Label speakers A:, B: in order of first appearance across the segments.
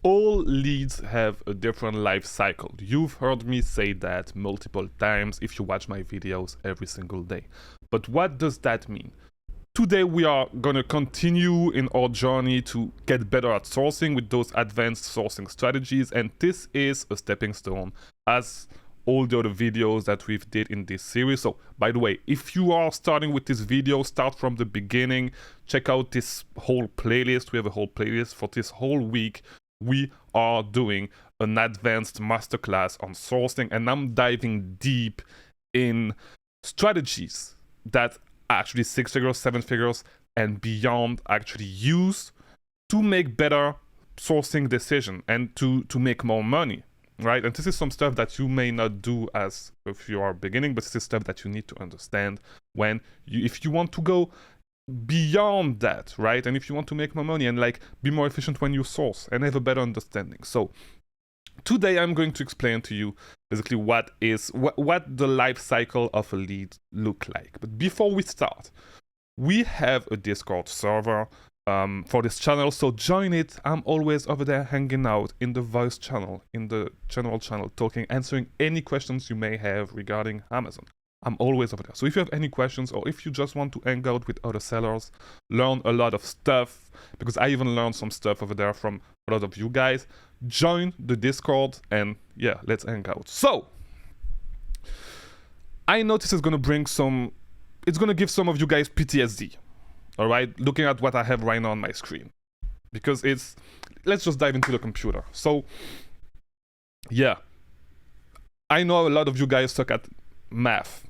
A: all leads have a different life cycle. You've heard me say that multiple times if you watch my videos every single day. But what does that mean? Today we are going to continue in our journey to get better at sourcing with those advanced sourcing strategies, and this is a stepping stone as all the other videos that we've did in this series. So by the way, if you are starting with this video, start from the beginning, check out this whole playlist. We have a whole playlist for this whole week. We are doing an advanced masterclass on sourcing, and I'm diving deep in strategies that actually 6 figures, 7 figures, and beyond actually use to make better sourcing decision and to make more money, right? And this is some stuff that you may not do as if you are beginning, but this is stuff that you need to understand when if you want to go beyond that, right? And if you want to make more money and like be more efficient when you source and have a better understanding. So today I'm going to explain to you basically what the life cycle of a lead look like. But before we start, we have a Discord server for this channel, so join it. I'm always over there hanging out in the voice channel, in the general channel, talking, answering any questions you may have regarding Amazon. I'm always over there. So if you have any questions, or if you just want to hang out with other sellers, learn a lot of stuff, because I even learned some stuff over there from a lot of you guys, join the Discord and yeah, let's hang out. So I know this is going to bring it's going to give some of you guys PTSD, all right, looking at what I have right now on my screen, because let's just dive into the computer. So yeah, I know a lot of you guys suck at math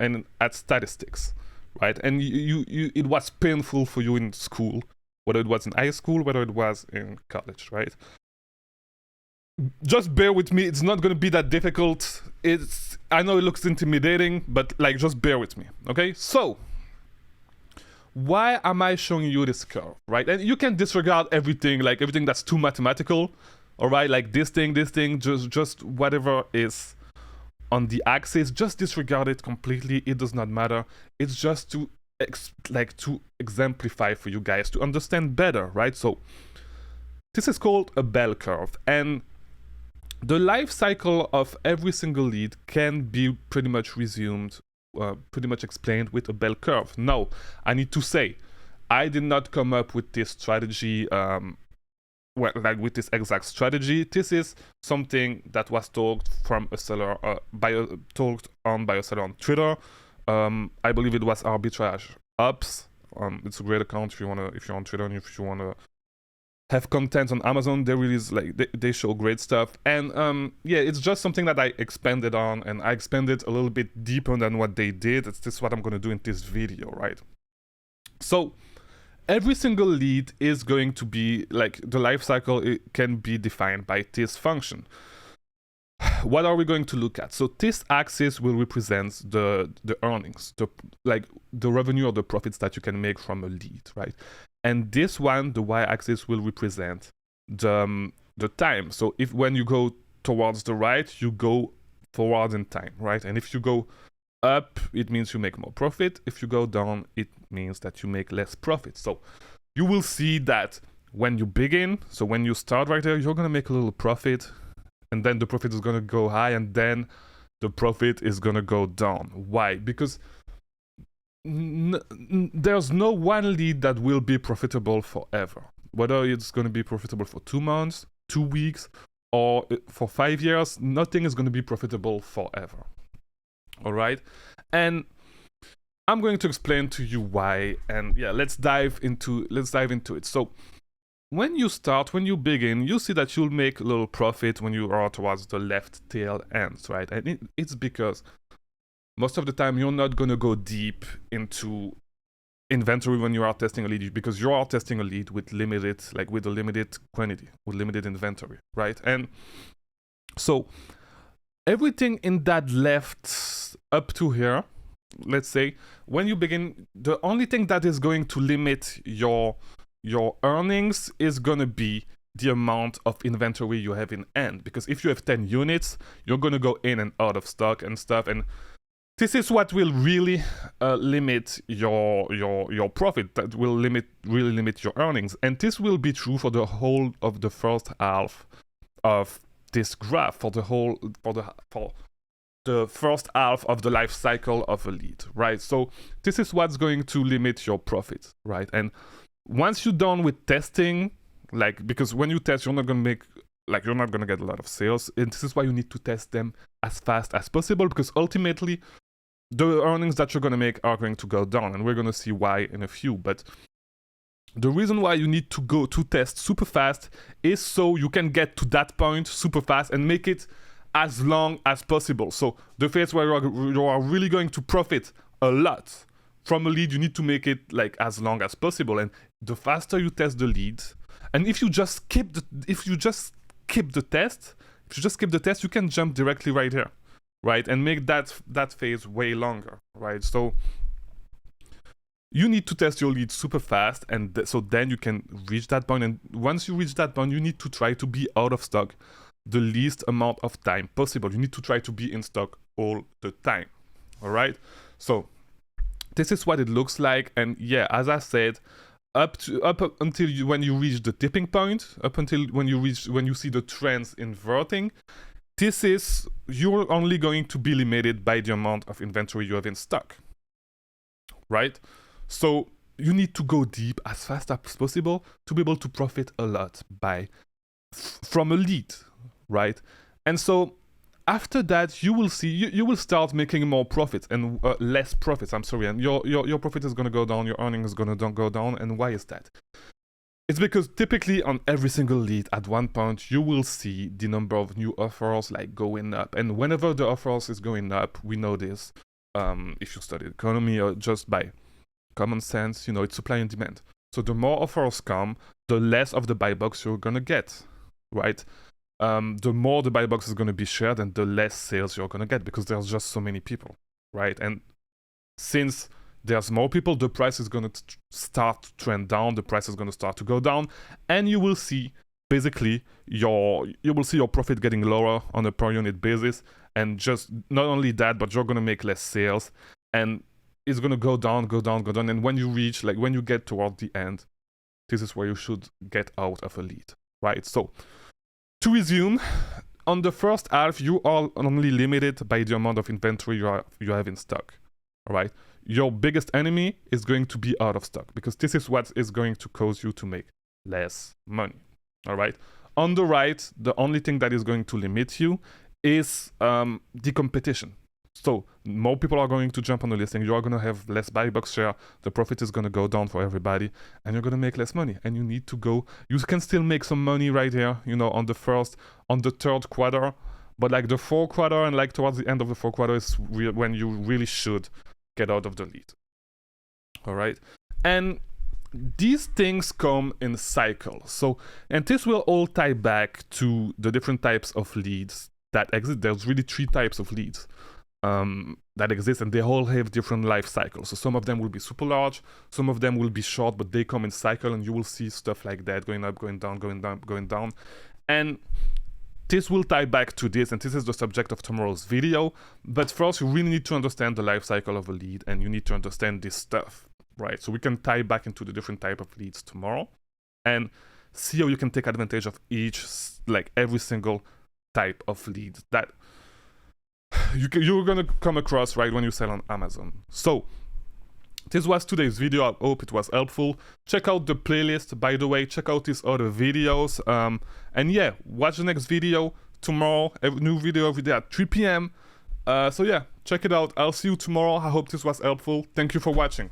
A: and at statistics, right? And it was painful for you in school, whether it was in high school, whether it was in college, right? Just bear with me. It's not going to be that difficult. I know it looks intimidating, but like, just bear with me, okay? So why am I showing you this curve, right? And you can disregard everything, like everything that's too mathematical, all right? Like this thing, just whatever is on the axis, just disregard it completely. It does not matter. It's just to exemplify for you guys to understand better, right? So this is called a bell curve, and the life cycle of every single lead can be pretty much resumed, pretty much explained with a bell curve. Now, I need to say, I did not come up with this strategy with this exact strategy. This is something that was told from a seller, told by a seller on Twitter. I believe it was Arbitrage Ops. It's a great account if you're on Twitter and if you wanna have content on Amazon. They release they show great stuff, and yeah, it's just something that I expanded on, and I expanded a little bit deeper than what they did. This is what I'm gonna do in this video, right? So every single lead is going to be like the life cycle. It can be defined by this function. What are we going to look at? So this axis will represent the earnings, the revenue or the profits that you can make from a lead, right? And this one, the y-axis, will represent the time. So when you go towards the right, you go forward in time, right? And if you go up, it means you make more profit. If you go down, it means that you make less profit. So you will see that when you begin, so when you start right there, you're gonna make a little profit, and then the profit is gonna go high, and then the profit is gonna go down. Why? Because there's no one lead that will be profitable forever. Whether it's gonna be profitable for 2 months, 2 weeks, or for 5 years, nothing is gonna be profitable forever. All right, and I'm going to explain to you why, and yeah, let's dive into it. So when you begin, you see that you'll make a little profit when you are towards the left tail ends, right? And it's because most of the time you're not going to go deep into inventory when you are testing a lead, because you are testing a lead with a limited quantity, with limited inventory, right? And so everything in that left up to here, let's say, when you begin, the only thing that is going to limit your earnings is going to be the amount of inventory you have in hand. Because if you have 10 units, you're going to go in and out of stock and stuff, and This is what will really limit your profit. That will really limit your earnings, and this will be true for the whole of the first half of this graph, for the first half of the life cycle of a lead, right? So this is what's going to limit your profit, right? And once you're done with testing, like, because when you test, you're not gonna make, like, you're not gonna get a lot of sales, and this is why you need to test them as fast as possible, because ultimately the earnings that you're going to make are going to go down, and we're going to see why in a few. But the reason why you need to go to test super fast is so you can get to that point super fast and make it as long as possible. So the phase where you are really going to profit a lot from a lead, you need to make it like as long as possible. And the faster you test the lead, and if you just skip the test, you can jump directly right here, right, and make that phase way longer, right? So you need to test your lead super fast, and so then you can reach that point. And once you reach that point, you need to try to be out of stock the least amount of time possible. You need to try to be in stock all the time, all right? So this is what it looks like. And yeah, as I said, up until when you reach the tipping point, up until when you see the trends inverting, you're only going to be limited by the amount of inventory you have in stock, right? So you need to go deep as fast as possible to be able to profit a lot from a lead, right? And so after that, you will see you will start making more profits and less profits. I'm sorry, and your profit is going to go down, your earnings is going to go down. And why is that? It's because typically on every single lead at one point, you will see the number of new offers like going up. And whenever the offers is going up, we know this, if you study economy or just by common sense, you know, it's supply and demand. So the more offers come, the less of the buy box you're going to get, right? The more the buy box is going to be shared and the less sales you're going to get, because there's just so many people, right? And since there's more people, the price is going to start to trend down, the price is going to start to go down, and you will see basically your profit getting lower on a per unit basis. And just not only that, but you're going to make less sales, and it's going to go down. And when you get toward the end, this is where you should get out of a lead, right? So to resume, on the first half, you are only limited by the amount of inventory you have in stock, all right? Your biggest enemy is going to be out of stock, because this is what is going to cause you to make less money, all right? On the right, the only thing that is going to limit you is the competition. So more people are going to jump on the listing, you are going to have less buy box share, the profit is going to go down for everybody, and you're going to make less money. And you can still make some money right here, you know, on the third quarter, but like the fourth quarter and like towards the end of the fourth quarter is when you really should get out of the lead, all right? And these things come in cycles. So, and this will all tie back to the different types of leads that exist. There's really 3 types of leads that exist, and they all have different life cycles. So some of them will be super large, some of them will be short, but they come in cycle, and you will see stuff like that going up, going down, going down, going down. And this will tie back to this, and this is the subject of tomorrow's video. But first, you really need to understand the life cycle of a lead, and you need to understand this stuff, right? So we can tie back into the different type of leads tomorrow and see how you can take advantage of every single type of lead that you're going to come across, right, when you sell on Amazon. So this was today's video. I hope it was helpful. Check out the playlist, by the way. Check out these other videos. And yeah, watch the next video tomorrow. A new video every day at 3 p.m. So yeah, check it out. I'll see you tomorrow. I hope this was helpful. Thank you for watching.